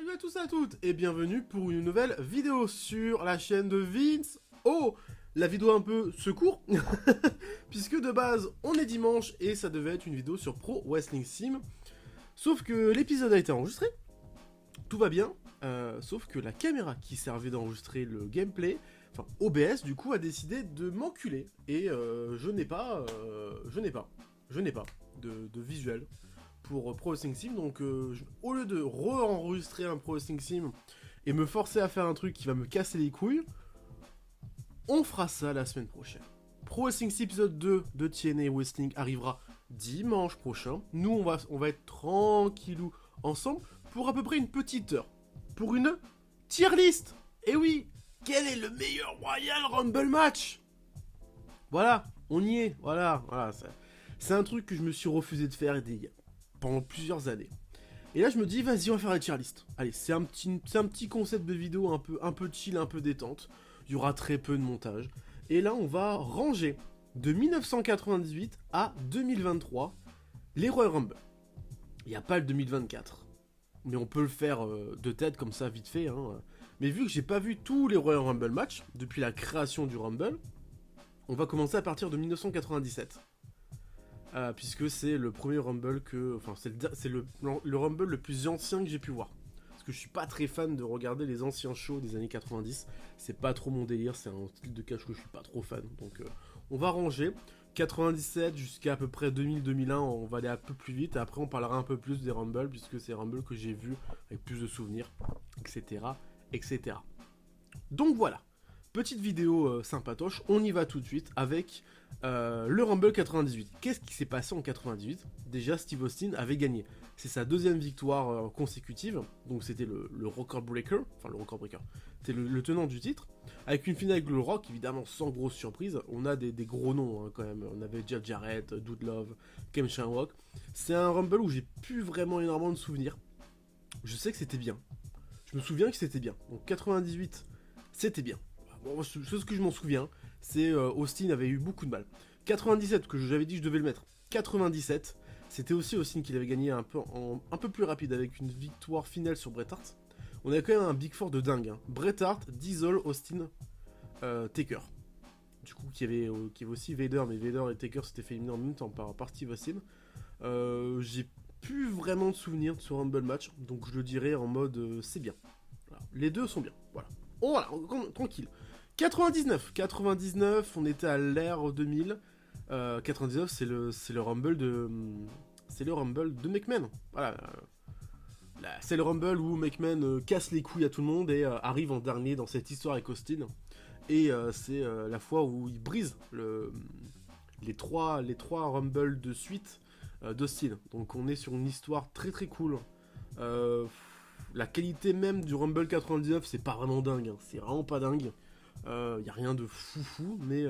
Salut à tous et à toutes et bienvenue pour une nouvelle vidéo sur la chaîne de Vince. Oh, la vidéo un peu secours puisque de base on est dimanche et ça devait être une vidéo sur Pro Wrestling Sim. Sauf que l'épisode a été enregistré, tout va bien, sauf que la caméra qui servait d'enregistrer le gameplay, enfin OBS du coup a décidé de m'enculer et je n'ai pas de visuel pour Pro Wrestling Sim, donc au lieu de re-enregistrer un Pro Wrestling Sim et me forcer à faire un truc qui va me casser les couilles, on fera ça la semaine prochaine. Pro Wrestling Sim épisode 2 de TNA Wrestling arrivera dimanche prochain. Nous on va être tranquillou ensemble pour à peu près une petite heure, pour une tier list. Et oui, quel est le meilleur Royal Rumble match? Voilà, on y est, voilà, c'est un truc que je me suis refusé de faire pendant plusieurs années. Et là je me dis vas-y on va faire la tier list. Allez, c'est un petit concept de vidéo un peu chill, un peu détente. Il y aura très peu de montage. Et là on va ranger de 1998 à 2023 les Royal Rumble. Il n'y a pas le 2024. Mais on peut le faire de tête comme ça vite fait. Hein. Mais vu que j'ai pas vu tous les Royal Rumble matchs depuis la création du Rumble, on va commencer à partir de 1997. Puisque c'est le premier Rumble que... Enfin, c'est le Rumble le plus ancien que j'ai pu voir. Parce que je suis pas très fan de regarder les anciens shows des années 90. C'est pas trop mon délire, c'est un style de catch que je suis pas trop fan. Donc on va ranger. 97 jusqu'à à peu près 2000-2001, on va aller un peu plus vite. Et après on parlera un peu plus des Rumble, puisque c'est Rumble que j'ai vu avec plus de souvenirs, etc. etc. Donc voilà. Petite vidéo sympatoche, on y va tout de suite avec le Rumble 98. Qu'est-ce qui s'est passé en 98? Déjà, Steve Austin avait gagné. C'est sa deuxième victoire consécutive, donc c'était le record breaker, c'était le tenant du titre, avec une finale avec le Rock, évidemment sans grosse surprise. On a des gros noms hein, quand même, on avait Jeff Jarrett, Dude Love, Ken Shamrock. C'est un Rumble où j'ai plus vraiment énormément de souvenirs. Je sais que c'était bien, je me souviens que c'était bien, donc 98, c'était bien. Bon, ce que je m'en souviens, c'est Austin avait eu beaucoup de mal. 97, que j'avais dit que je devais le mettre. 97, c'était aussi Austin qui l'avait gagné un peu plus rapide avec une victoire finale sur Bret Hart. On avait quand même un Big Four de dingue. Hein. Bret Hart, Diesel, Austin, Taker. Du coup, qui avait aussi Vader, mais Vader et Taker s'étaient fait éliminer en même temps par Steve Austin. J'ai plus vraiment de souvenirs de ce Rumble match, donc je le dirais en mode c'est bien. Voilà. Les deux sont bien. Voilà. Oh, voilà, tranquille. 99, on était à l'ère 2000. 99, c'est le Rumble de McMahon. Voilà. C'est le Rumble où McMahon casse les couilles à tout le monde et arrive en dernier dans cette histoire avec Austin. Et c'est la fois où il brise les trois Rumble de suite d'Austin. Donc on est sur une histoire très très cool. La qualité même du Rumble 99, c'est pas vraiment dingue. Hein. C'est vraiment pas dingue. Y a rien de foufou, mais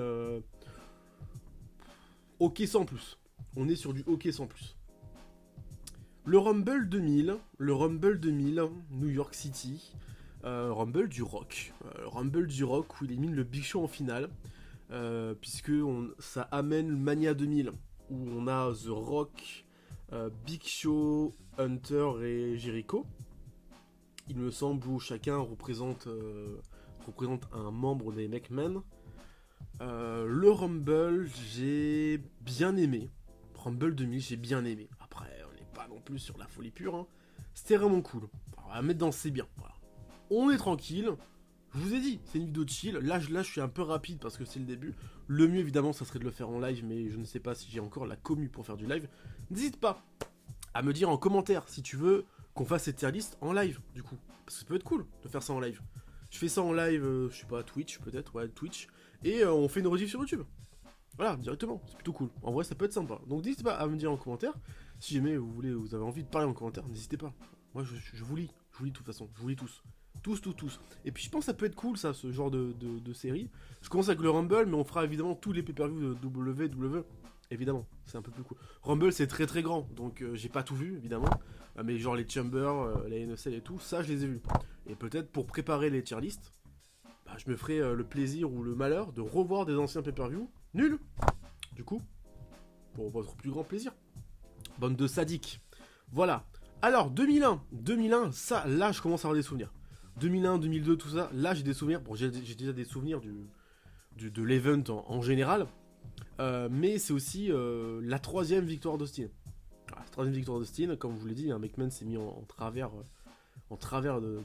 hockey sans plus. On est sur du hockey sans plus. Le Rumble 2000, New York City, Rumble du Rock. Rumble du Rock où il élimine le Big Show en finale, puisque ça amène le Mania 2000, où on a The Rock, Big Show, Hunter et Jericho. Il me semble où chacun représente un membre des McMahon. Le Rumble, j'ai bien aimé. Rumble 2000, j'ai bien aimé. Après, on n'est pas non plus sur la folie pure. Hein. C'était vraiment cool. On va mettre dans c'est bien. Voilà. On est tranquille. Je vous ai dit, c'est une vidéo de chill. Là, je suis un peu rapide parce que c'est le début. Le mieux, évidemment, ça serait de le faire en live, mais je ne sais pas si j'ai encore la commu pour faire du live. N'hésite pas à me dire en commentaire si tu veux qu'on fasse cette tier list en live, du coup. Parce que ça peut être cool de faire ça en live. Je fais ça en live, je sais pas, Twitch peut-être, ouais, Twitch. Et on fait une rediff sur YouTube. Voilà, directement, c'est plutôt cool. En vrai, ça peut être sympa. Donc n'hésitez pas à me dire en commentaire. Si jamais vous avez envie de parler en commentaire, n'hésitez pas. Moi, je vous lis. Je vous lis de toute façon. Je vous lis tous. Tous. Et puis je pense que ça peut être cool, ça, ce genre de série. Je commence avec le Rumble, mais on fera évidemment tous les pay-per-views de WWE. Évidemment, c'est un peu plus cool. Rumble, c'est très très grand, donc j'ai pas tout vu, évidemment. Mais genre les Chamber, les NSL et tout, ça, je les ai vus. Et peut-être pour préparer les tier lists, je me ferai le plaisir ou le malheur de revoir des anciens pay-per-view nuls, du coup, pour votre plus grand plaisir. Bande de sadiques. Voilà. Alors, 2001, ça, là, je commence à avoir des souvenirs. 2001, 2002, tout ça, là, j'ai des souvenirs. Bon, j'ai déjà des souvenirs de l'event en général. Mais c'est aussi la troisième victoire d'Austin. La troisième victoire d'Austin, comme je vous l'ai dit, McMahon s'est mis en travers,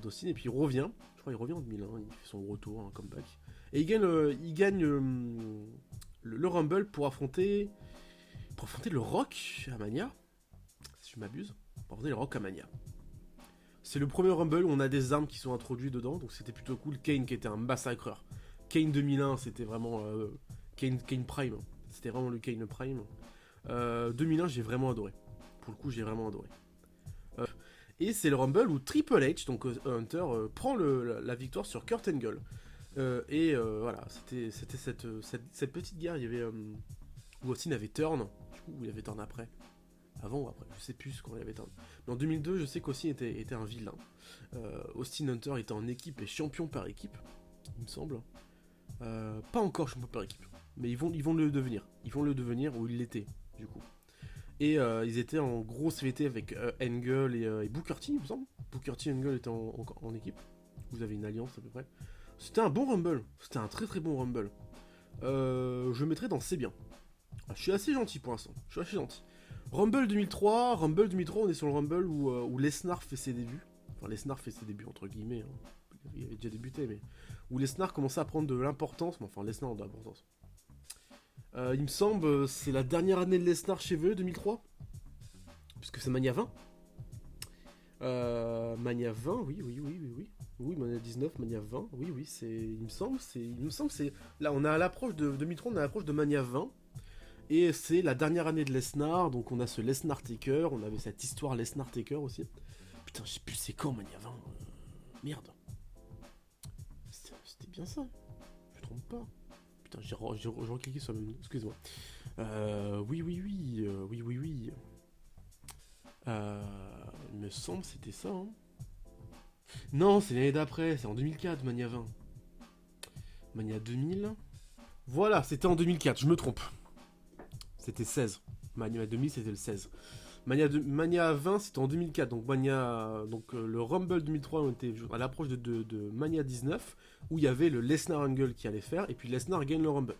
d'Austin, et puis il revient. Je crois qu'il revient en 2001, il fait son retour, un comeback. Et il gagne le Rumble pour affronter le Rock à Mania, si je m'abuse. Pour affronter le Rock à Mania. C'est le premier Rumble où on a des armes qui sont introduites dedans, donc c'était plutôt cool. Kane qui était un massacreur. Kane 2001, c'était vraiment Kane Prime. C'était vraiment le Kane Prime. 2001, j'ai vraiment adoré. Pour le coup, j'ai vraiment adoré. Et c'est le Rumble où Triple H, donc Hunter, prend la victoire sur Kurt Angle. Voilà, c'était cette petite guerre. Il y avait où Austin avait turn, du coup, où il y avait turn après. Avant ou après, je sais plus quand il y avait turn. Mais en 2002, je sais qu'Austin était un vilain. Austin Hunter était en équipe et champion par équipe, il me semble. Pas encore champion par équipe, mais ils vont le devenir. Ils vont le devenir, où il l'était, du coup. Et ils étaient en grosse fêtée avec Angle et Booker T, il me semble. Booker T et Angle étaient en équipe. Vous avez une alliance à peu près. C'était un bon Rumble. C'était un très très bon Rumble. Je le mettrais dans C'est bien. Je suis assez gentil pour l'instant. Je suis assez gentil. Rumble 2003, on est sur le Rumble où Lesnar fait ses débuts. Enfin, Lesnar fait ses débuts, entre guillemets. Hein. Il avait déjà débuté, mais... Où Lesnar commençait à prendre de l'importance. Mais enfin, Lesnar a de l'importance. Il me semble, c'est la dernière année de Lesnar chez eux, 2003. Puisque c'est Mania 20. Mania 20, oui. Oui, Mania 19, Mania 20. Oui, c'est... Il me semble, c'est... Là, on est à l'approche de 2003, on est à l'approche de Mania 20. Et c'est la dernière année de Lesnar, donc on a ce Lesnar Taker, on avait cette histoire Lesnar Taker aussi. Putain, je sais plus c'est quand Mania 20. Merde. C'était bien ça. Je me trompe pas. Putain, j'ai recliqué sur le même. Excuse-moi. Oui. Il me semble que c'était ça. Hein. Non, c'est l'année d'après, c'est en 2004, Mania 20. Mania 2000. Voilà, c'était en 2004, je me trompe. C'était 16. Mania 2000, c'était le 16. Mania 20, c'était en 2004. Donc, le Rumble 2003, on était à l'approche de Mania 19, où il y avait le Lesnar Angle qui allait faire, et puis Lesnar gagne le Rumble.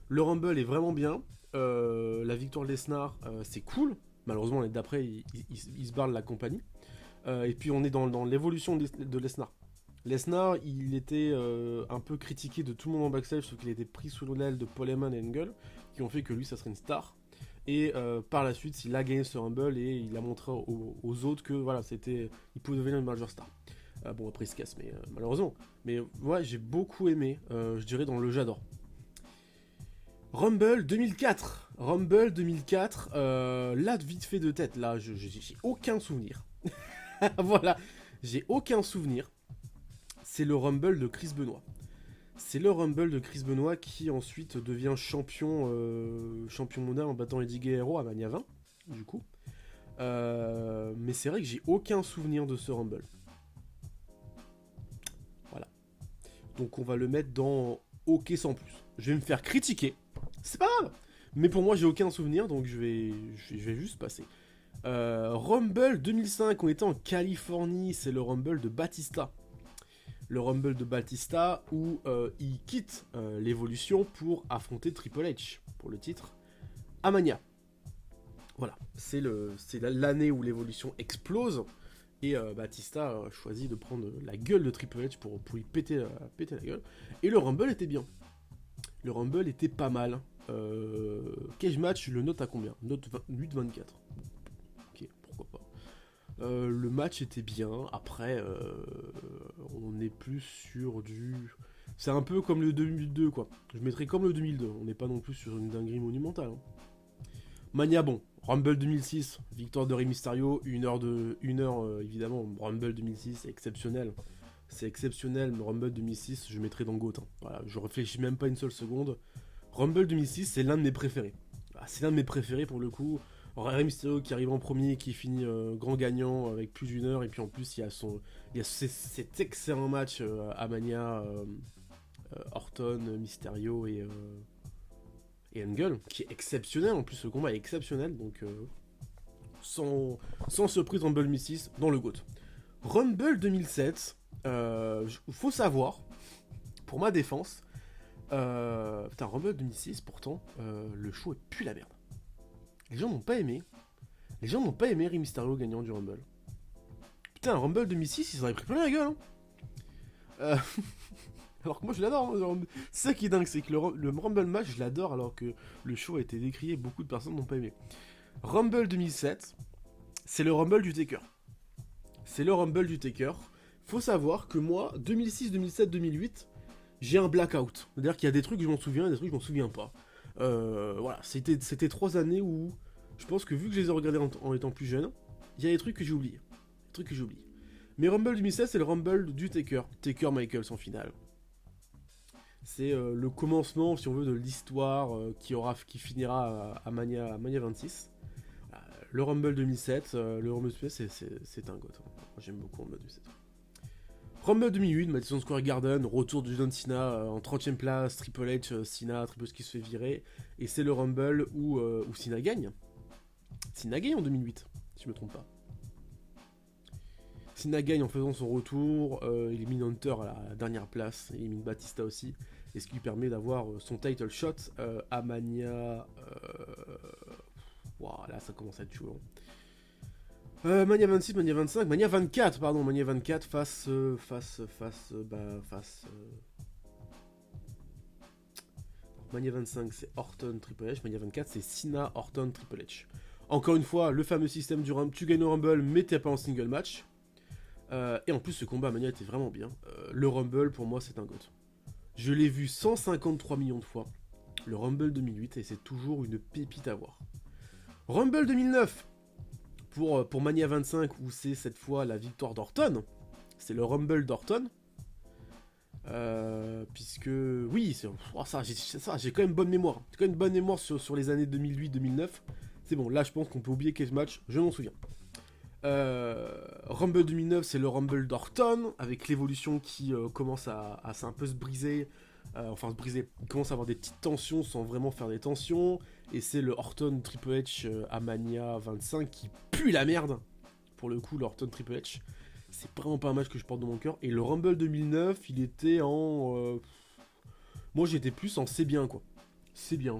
Le Rumble est vraiment bien. La victoire de Lesnar, c'est cool. Malheureusement, l'année d'après, il se barre de la compagnie. Et puis, on est dans l'évolution de Lesnar. Lesnar, il était un peu critiqué de tout le monde en backstage, sauf qu'il était pris sous l'aile de Paul Heyman et Angle, qui ont fait que lui, ça serait une star. Et par la suite, il a gagné ce Rumble et il a montré aux autres que voilà, il pouvait devenir une major star. Bon, après, il se casse, mais malheureusement. Mais ouais, j'ai beaucoup aimé, je dirais dans le j'adore. Rumble 2004. Là, vite fait de tête, là, j'ai aucun souvenir. Voilà, j'ai aucun souvenir. C'est le Rumble de Chris Benoit. C'est le Rumble de Chris Benoit qui ensuite devient champion mondial en battant Eddie Guerrero à Mania 20, du coup. Mais c'est vrai que j'ai aucun souvenir de ce Rumble. Voilà. Donc on va le mettre dans OK sans plus. Je vais me faire critiquer. C'est pas grave. Mais pour moi, j'ai aucun souvenir, donc je vais juste passer. Rumble 2005, on était en Californie, c'est le Rumble de Batista. Le Rumble de Batista où il quitte l'évolution pour affronter Triple H pour le titre à Mania. Voilà, c'est l'année où l'évolution explose et Batista choisit de prendre la gueule de Triple H pour lui péter la gueule. Et le Rumble était bien. Le Rumble était pas mal. Cage match, je le note à combien? Note 8-24. Ok, pourquoi pas. Le match était bien. Après, on est plus sur du... C'est un peu comme le 2002, quoi. Je mettrais comme le 2002. On n'est pas non plus sur une dinguerie monumentale. Hein. Mania, bon. Rumble 2006, victoire de Rey Mysterio. Une heure, évidemment. Rumble 2006, c'est exceptionnel. C'est exceptionnel, mais Rumble 2006, je mettrais dans GOAT. Hein. Voilà, je réfléchis même pas une seule seconde. Rumble 2006, c'est l'un de mes préférés. C'est l'un de mes préférés pour le coup. Rey Mysterio qui arrive en premier, qui finit grand gagnant avec plus d'une heure, et puis en plus il y a cet excellent match à Mania, Orton, Mysterio et Angle, qui est exceptionnel. En plus, le combat est exceptionnel, donc sans surprise Rumble 2006 dans le GOAT. Rumble 2007, faut savoir, pour ma défense, putain, Rumble 2006, pourtant, le show est plus la merde. Les gens n'ont pas aimé. Les gens n'ont pas aimé Rey Mysterio gagnant du Rumble. Putain, Rumble 2006, ils auraient pris plein la gueule. Hein. Alors que moi je l'adore. Hein. C'est ça qui est dingue, c'est que le Rumble match, je l'adore alors que le show a été décrié et beaucoup de personnes n'ont pas aimé. Rumble 2007, c'est le Rumble du Taker. C'est le Rumble du Taker. Faut savoir que moi, 2006, 2007, 2008, j'ai un blackout. C'est-à-dire qu'il y a des trucs que je m'en souviens et des trucs que je m'en souviens pas. Voilà, c'était 3 années où je pense que vu que je les ai regardés en étant plus jeune, il y a des trucs que j'ai oubliés. Mais Rumble 2016, c'est le Rumble du Taker. Taker Michaels en finale. C'est le commencement, si on veut, de l'histoire qui finira à Mania 26. Le Rumble 2007, le Rumble 2007, c'est un goût. Moi, j'aime beaucoup Rumble 2007. Rumble 2008, Madison Square Garden, retour de John Cena en 30ème place, Triple H, Cena, Triple H qui se fait virer. Et c'est le Rumble où Cena gagne. Cena gagne en 2008, si je me trompe pas. Cena gagne en faisant son retour, il élimine Hunter à la dernière place, il élimine Batista aussi, et ce qui lui permet d'avoir son title shot à Mania... Wow, là ça commence à être chaud. Mania 26, Mania 25, Mania 24, pardon, Mania 24 face... Mania 25 c'est Orton, Triple H, Mania 24 c'est Cena, Orton, Triple H. Encore une fois, le fameux système du Rumble, tu gagnes au Rumble mais t'es pas en single match. Et en plus, ce combat à Mania était vraiment bien. Le Rumble, pour moi, c'est un GOAT. Je l'ai vu 153 millions de fois. Le Rumble 2008, et c'est toujours une pépite à voir. Rumble 2009, pour Mania 25, où c'est cette fois la victoire d'Orton. C'est le Rumble d'Orton. Puisque, oui, j'ai quand même bonne mémoire. J'ai quand même une bonne mémoire sur les années 2008-2009. C'est bon, là, je pense qu'on peut oublier quel match, je m'en souviens. Rumble 2009, c'est le Rumble d'Orton, avec l'évolution qui commence à un peu se briser. Il commence à avoir des petites tensions sans vraiment faire des tensions. Et c'est le Orton Triple H à Mania 25 qui pue la merde. Pour le coup, le Orton Triple H, c'est vraiment pas un match que je porte dans mon cœur. Et le Rumble 2009, il était en... Moi, j'étais plus en c'est bien, quoi. C'est bien,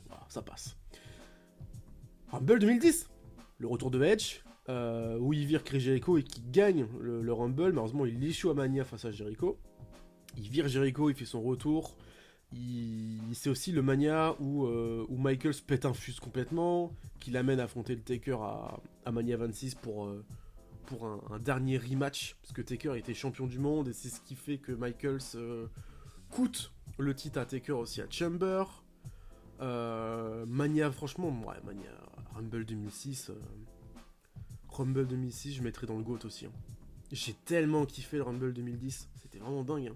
voilà, ça passe. Rumble 2010, le retour de Edge, où il vire Chris Jericho et qui gagne le Rumble. Malheureusement, il échoue à Mania face à Jericho. Il vire Jericho, il fait son retour. C'est aussi le Mania où Michaels pète un fuse complètement, qui l'amène à affronter le Taker à Mania 26 pour un dernier rematch, parce que Taker était champion du monde, et c'est ce qui fait que Michaels coûte le titre à Taker aussi à Chamber. Mania, franchement, ouais, Mania, Rumble 2006, je mettrais dans le GOAT aussi. Hein. J'ai tellement kiffé le Rumble 2010, c'était vraiment dingue. Hein.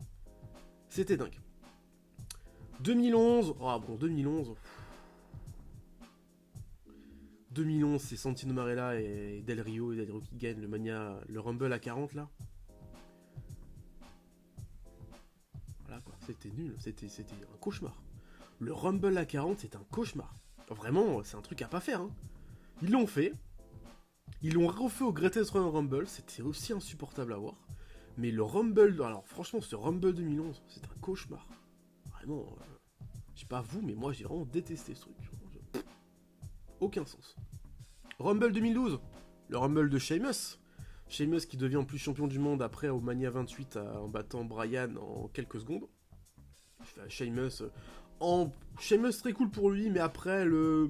C'était dingue. 2011, ah bon, 2011, c'est Santino Marella et Del Rio qui gagnent le Rumble à 40 là. Voilà quoi, c'était nul, c'était un cauchemar. Le Rumble à 40, c'est un cauchemar. Vraiment, c'est un truc à pas faire. Hein. Ils l'ont fait. Ils l'ont refait au Greatest Royal Rumble. C'était aussi insupportable à voir. Mais le Rumble... Alors franchement, ce Rumble 2011, c'est un cauchemar. Vraiment... je sais pas vous, mais moi j'ai vraiment détesté ce truc. Aucun sens. Rumble 2012. Le Rumble de Sheamus. Sheamus qui devient en plus champion du monde après au Mania 28 en battant Bryan en quelques secondes. Sheamus... Sheamus très cool pour lui, mais après le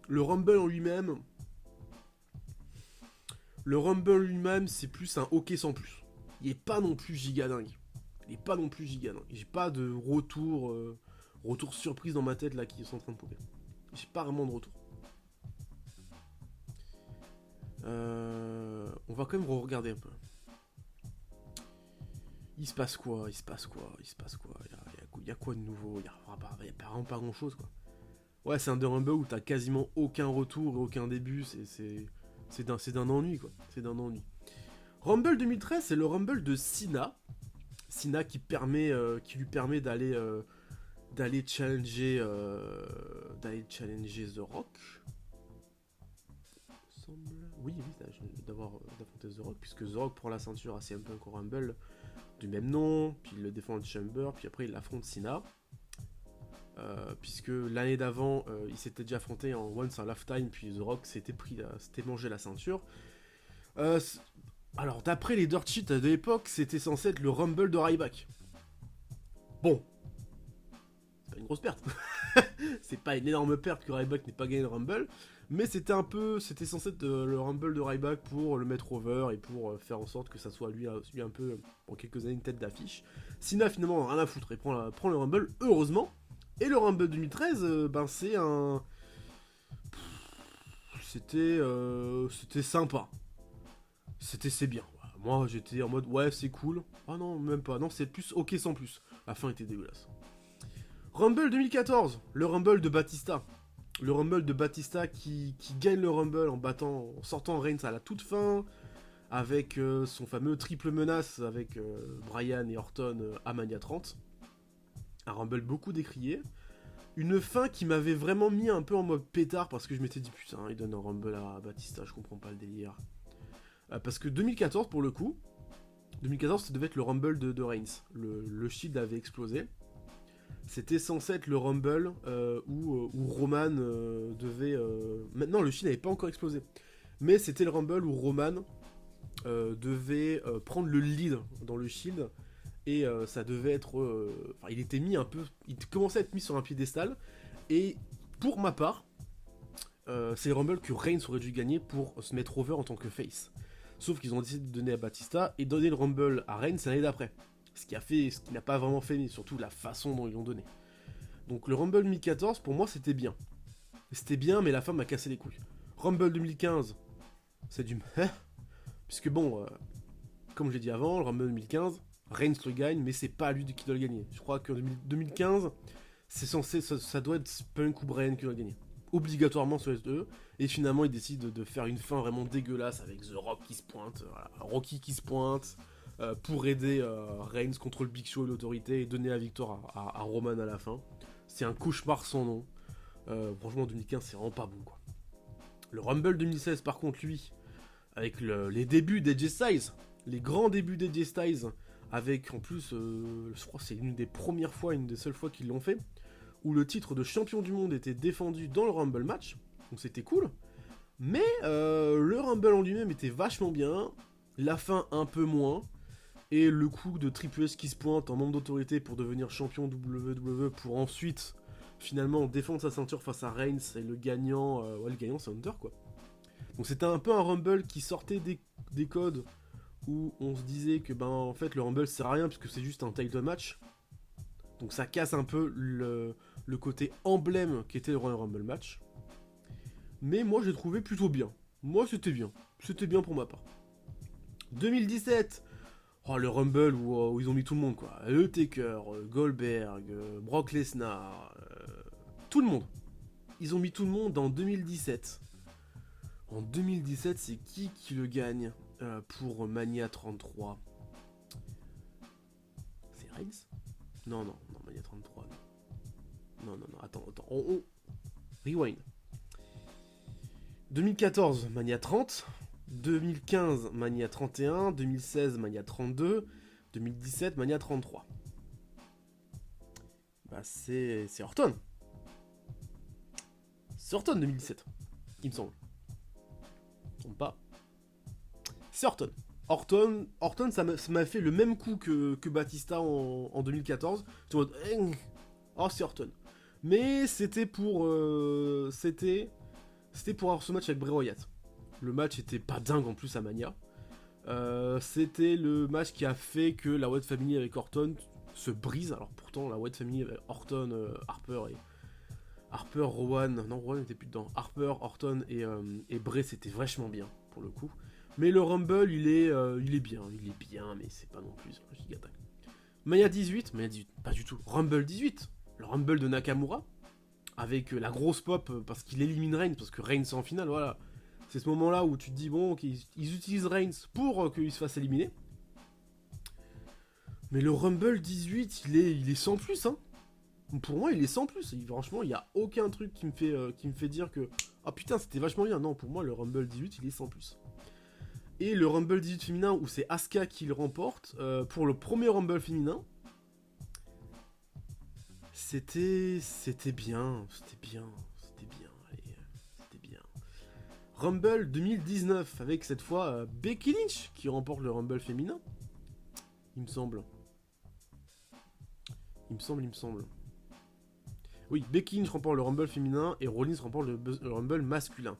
Rumble en lui-même, c'est plus un hockey sans plus. Il est pas non plus giga dingue. J'ai pas de retour surprise dans ma tête là qui sont en train de popper. J'ai pas vraiment de retour. On va quand même regarder un peu. Il se passe quoi? Il y a quoi de nouveau? Il y a vraiment pas grand chose quoi. Ouais, c'est un The Rumble où t'as quasiment aucun retour et aucun début, c'est d'un ennui quoi. C'est d'un ennui. Rumble 2013, c'est le Rumble de Cena. Cena qui lui permet d'aller challenger The Rock. semble. Oui, d'avoir d'affronter The Rock, puisque The Rock prend la ceinture à CM Punk au Rumble du même nom, puis il le défend à Chamber, puis après il affronte Cena. Puisque l'année d'avant, il s'était déjà affronté en Once in a Lifetime, puis The Rock s'était mangé la ceinture. Alors, d'après les dirt sheets de l'époque, c'était censé être le Rumble de Ryback. Bon, c'est pas une grosse perte. C'est pas une énorme perte que Ryback n'ait pas gagné le Rumble, mais c'était censé être le Rumble de Ryback pour le mettre over et pour faire en sorte que ça soit lui un peu, en quelques années, une tête d'affiche. Cena, finalement, rien à foutre, il prend le Rumble, heureusement. Et le Rumble 2013, c'est un... C'était sympa. C'est bien. Moi, j'étais en mode, ouais, c'est cool. Ah non, même pas. Non, c'est plus ok sans plus. La fin était dégueulasse. Rumble 2014, le Rumble de Batista. Le Rumble de Batista qui gagne le Rumble en sortant Reigns à la toute fin, avec son fameux triple menace avec Bryan et Orton à Mania 30. Un Rumble beaucoup décrié. Une fin qui m'avait vraiment mis un peu en mode pétard parce que je m'étais dit putain, il donne un Rumble à Batista, je comprends pas le délire. Parce que 2014, pour le coup, 2014 ça devait être le Rumble de Reigns. Le Shield avait explosé. C'était censé être le Rumble où Roman devait... Maintenant, le Shield n'avait pas encore explosé. Mais c'était le Rumble où Roman devait prendre le lead dans le Shield. Et ça devait être... il était mis un peu... Il commençait à être mis sur un piédestal. Et pour ma part, c'est le Rumble que Reigns aurait dû gagner pour se mettre over en tant que face. Sauf qu'ils ont décidé de donner à Batista et donner le Rumble à Reigns l'année d'après. Ce qui n'a pas vraiment fait, mais surtout la façon dont ils l'ont donné. Donc le Rumble 2014, pour moi, c'était bien. C'était bien, mais la fin m'a cassé les couilles. Rumble 2015, c'est du... Puisque bon, comme j'ai dit avant, le Rumble 2015, Reigns le gagne, mais c'est pas lui qui doit le gagner. Je crois que 2015, c'est censé, ça doit être Punk ou Bryan qui doit le gagner. Obligatoirement sur les deux. Et finalement, ils décident de faire une fin vraiment dégueulasse avec The Rock qui se pointe, voilà, Rocky qui se pointe, pour aider Reigns contre le Big Show et l'autorité et donner la victoire à Roman à la fin. C'est un cauchemar sans nom. Franchement, 2015, c'est vraiment pas bon, quoi. Le Rumble 2016, par contre, lui, avec les débuts d'AJ Styles, les grands débuts d'AJ Styles, avec en plus, je crois que c'est une des premières fois, une des seules fois qu'ils l'ont fait, où le titre de champion du monde était défendu dans le Rumble match, donc c'était cool. Mais le Rumble en lui-même était vachement bien, la fin un peu moins, et le coup de Triple H qui se pointe en membre d'autorité pour devenir champion WWE pour ensuite finalement défendre sa ceinture face à Reigns et le gagnant c'est Hunter quoi. Donc c'était un peu un Rumble qui sortait des codes où on se disait que en fait le Rumble sert à rien puisque c'est juste un title match. Donc ça casse un peu le côté emblème qu'était le Royal Rumble match. Mais moi j'ai trouvé plutôt bien. Moi c'était bien. C'était bien pour ma part. 2017, le Rumble où ils ont mis tout le monde quoi. Le Taker, Goldberg, Brock Lesnar, tout le monde. Ils ont mis tout le monde en 2017. En 2017, c'est qui le gagne pour Mania 33? C'est Reigns? Non, Mania 33. Non, attends. On... Rewind. 2014, Mania 30. 2015, Mania 31. 2016, Mania 32. 2017, Mania 33. C'est Orton. C'est Orton 2017, il me semble. Pas. C'est Orton. Orton, ça m'a fait le même coup que Batista en 2014. Tu vois, c'est Orton. Mais c'était pour avoir ce match avec Bray Wyatt. Le match était pas dingue en plus à Mania. C'était le match qui a fait que la Wyatt Family avec Orton se brise. Alors pourtant la Wyatt Family avec Orton, Harper, Rowan n'était plus dedans. Harper, Orton et Bray, c'était vachement bien pour le coup. Mais le Rumble, il est bien, mais c'est pas non plus un giga-tag. Mania 18, pas du tout. Rumble 18, le Rumble de Nakamura, avec la grosse pop parce qu'il élimine Reigns, parce que Reigns est en finale, voilà. C'est ce moment-là où tu te dis, bon, qu'ils utilisent Reigns pour qu'il se fasse éliminer. Mais le Rumble 18, il est sans plus, hein. Pour moi, il est sans plus. Franchement, il n'y a aucun truc qui me fait dire que Ah putain, c'était vachement bien. Non, pour moi, le Rumble 18, il est sans plus. Et le Rumble 18 féminin, où c'est Asuka qui le remporte, pour le premier Rumble féminin, c'était bien, allez, c'était bien. Rumble 2019, avec cette fois Becky Lynch qui remporte le Rumble féminin, il me semble. Il me semble. Oui, Becky Lynch remporte le Rumble féminin et Rollins remporte le Rumble masculin.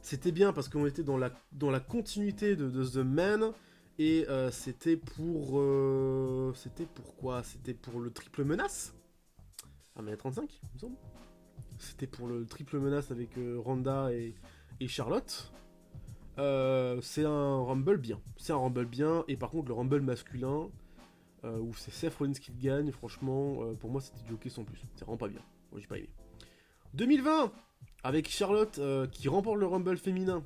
C'était bien parce qu'on était dans la continuité de The Man et c'était pour quoi? C'était pour le triple menace à Mania 35, il me semble. C'était pour le triple menace avec Ronda et Charlotte. C'est un Rumble bien. C'est un Rumble bien. Et par contre, le Rumble masculin, où c'est Seth Rollins qui le gagne, franchement, pour moi, c'était du hockey sans plus. C'est vraiment pas bien. Moi, j'ai pas aimé. 2020, avec Charlotte qui remporte le Rumble féminin,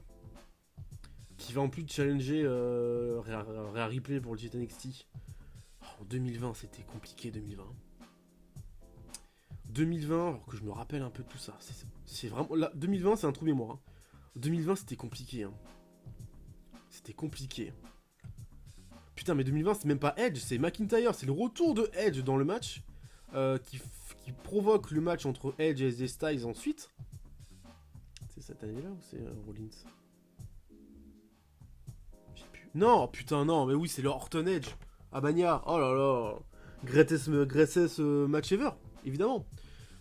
qui va en plus challenger Rhea Ripley pour le titre NXT. En 2020, c'était compliqué 2020. 2020, alors que je me rappelle un peu de tout ça. C'est vraiment. Là, 2020, c'est un trou de mémoire. Hein. 2020, c'était compliqué. Hein. C'était compliqué. Putain, mais 2020, c'est même pas Edge, c'est McIntyre. C'est le retour de Edge dans le match qui provoque le match entre Edge et AJ Styles ensuite. C'est cette année-là ou c'est Rollins? Je sais plus. Non, putain, non, mais oui, c'est le Orton Edge. Ah, Mania, oh là là. Greatest match ever, évidemment.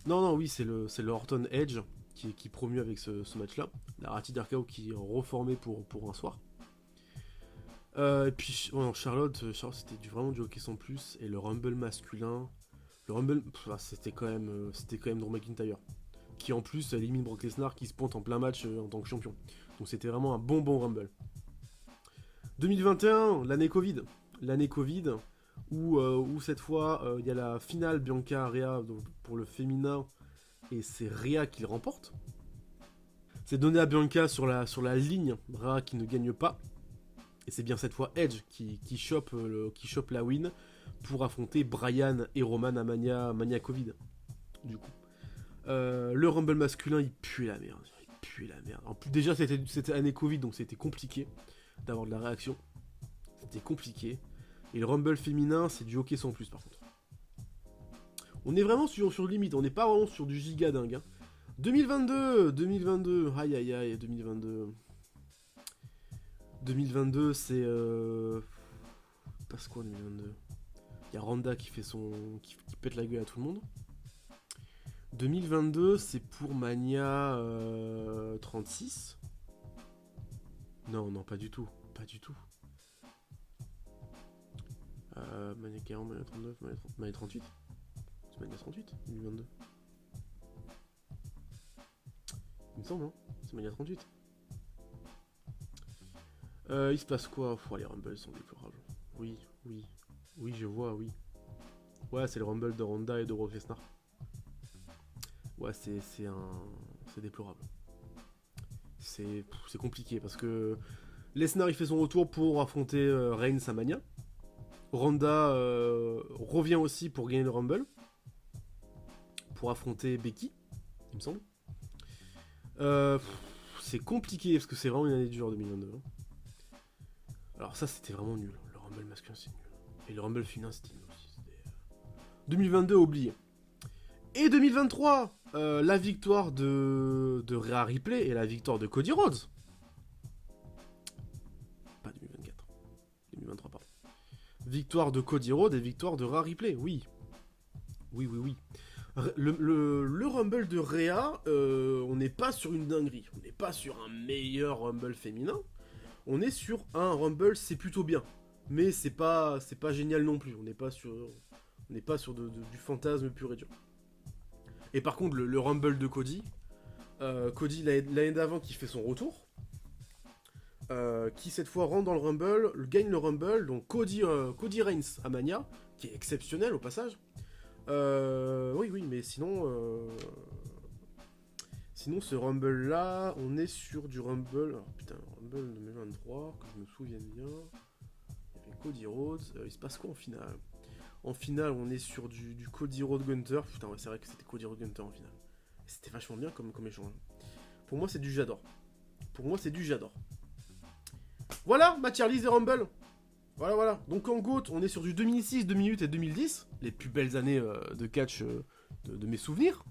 Non, oui, c'est le Orton Edge qui est promu avec ce match-là. La Ratid RKO qui est reformé pour un soir. Et puis, oh non, Charlotte c'était vraiment du hockey sans plus. Et le Rumble masculin, le Rumble, c'était quand même Drew McIntyre. Qui en plus élimine Brock Lesnar qui se pointe en plein match en tant que champion. Donc c'était vraiment un bon Rumble. 2021, l'année Covid. L'année Covid, où cette fois, il y a la finale Bianca-Rhea pour le féminin. Et c'est Rhea qui le remporte. C'est donné à Bianca sur la ligne, Rhea qui ne gagne pas. Et c'est bien cette fois Edge qui chope la win pour affronter Bryan et Roman à Mania Covid. Du coup. Le Rumble masculin, il pue la merde. En plus, déjà, c'était année Covid, donc c'était compliqué d'avoir de la réaction. C'était compliqué. Et le Rumble féminin, c'est du hockey sans plus, par contre. On est vraiment sur limite, on n'est pas vraiment sur du giga dingue. Hein. 2022, aïe, 2022. 2022, c'est... passe quoi 2022 ? Il y a Ronda qui pète la gueule à tout le monde. 2022, c'est pour Mania 36. Non, pas du tout. Mania 40, Mania 39, Mania 38. C'est Mania 38, 2022. Il me semble, hein. C'est Mania 38. Il se passe quoi ? Les Rumbles sont déplorables. Oui, je vois, oui. Ouais, c'est le Rumble de Ronda et de Brock Lesnar. Ouais, c'est déplorable. C'est compliqué parce que Lesnar il fait son retour pour affronter Reigns à Mania. Ronda revient aussi pour gagner le Rumble. Pour affronter Becky, il me semble. C'est compliqué parce que c'est vraiment une année dure 2022. Hein. Alors ça c'était vraiment nul. Le Rumble masculin c'est nul. Et le Rumble féminin c'était nul aussi. 2022 oublié. Et 2023, la victoire de Rhea Ripley et la victoire de Cody Rhodes. Pas 2024. 2023, pardon. Victoire de Cody Rhodes et victoire de Rhea Ripley, oui. Oui. Le Rumble de Rhea, on n'est pas sur une dinguerie. On n'est pas sur un meilleur Rumble féminin. On est sur un Rumble, c'est plutôt bien. Mais c'est pas génial non plus. On n'est pas sur du fantasme pur et dur. Et par contre, le Rumble de Cody, l'année d'avant qui fait son retour, qui cette fois rentre dans le Rumble, gagne le Rumble, donc Cody Reigns à Mania, qui est exceptionnel au passage. Oui, mais sinon ce Rumble là, on est sur du Rumble, alors putain, Rumble 2023, que je me souvienne bien, il y avait Cody Rhodes, il se passe quoi en finale ? En finale, on est sur du Cody Rhodes Gunter. Putain, ouais, c'est vrai que c'était Cody Rhodes Gunter en finale. C'était vachement bien comme échange. Pour moi, c'est du j'adore. Pour moi, c'est du j'adore. Voilà, ma tier list des Rumble. Voilà. Donc en GOAT, on est sur du 2006, 2008 et 2010. Les plus belles années de catch de mes souvenirs.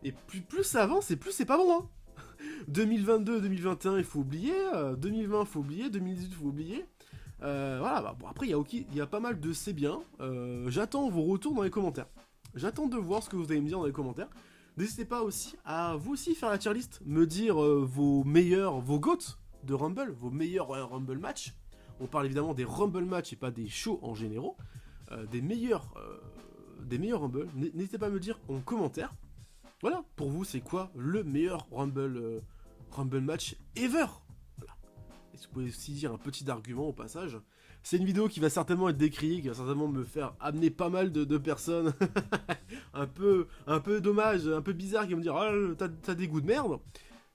Et plus ça avance, et plus c'est pas bon. Hein. 2022, 2021, il faut oublier. 2020, il faut oublier. 2018, il faut oublier. Voilà, bon, après, il y a pas mal de c'est bien. J'attends vos retours dans les commentaires. J'attends de voir ce que vous allez me dire dans les commentaires. N'hésitez pas aussi à vous aussi faire la tier list, me dire vos GOAT de Rumble, vos meilleurs Rumble match. On parle évidemment des Rumble match et pas des shows en général. Des meilleurs Rumble. N'hésitez pas à me dire en commentaire. Voilà, pour vous, c'est quoi le meilleur Rumble match ever? Voilà. Et vous pouvez aussi dire un petit argument au passage. C'est une vidéo qui va certainement être décriée, qui va certainement me faire amener pas mal de personnes un peu dommage, un peu bizarre, qui vont me dire « Oh, t'as des goûts de merde ».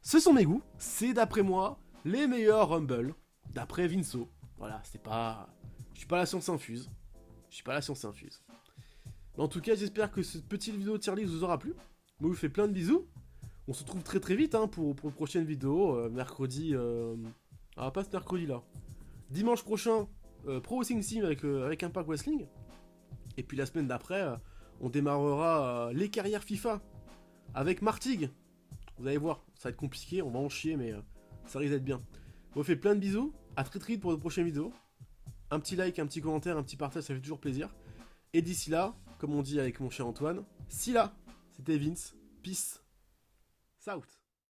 Ce sont mes goûts, c'est d'après moi les meilleurs Rumble, d'après Vinceau. Voilà, c'est pas... Je suis pas la science infuse. Mais en tout cas, j'espère que cette petite vidéo tier list vous aura plu. Moi, je vous fais plein de bisous. On se retrouve très vite hein, pour une prochaine vidéo. Mercredi... Ah, pas ce mercredi là. Dimanche prochain, Pro Wrestling Sim avec Impact Wrestling. Et puis la semaine d'après, on démarrera les carrières FIFA avec Martig. Vous allez voir, ça va être compliqué, on va en chier, mais ça risque d'être bien. Je vous fais plein de bisous. À très vite pour de prochaines vidéos. Un petit like, un petit commentaire, un petit partage, ça fait toujours plaisir. Et d'ici là, comme on dit avec mon cher Antoine, si là, c'était Vince, peace, out.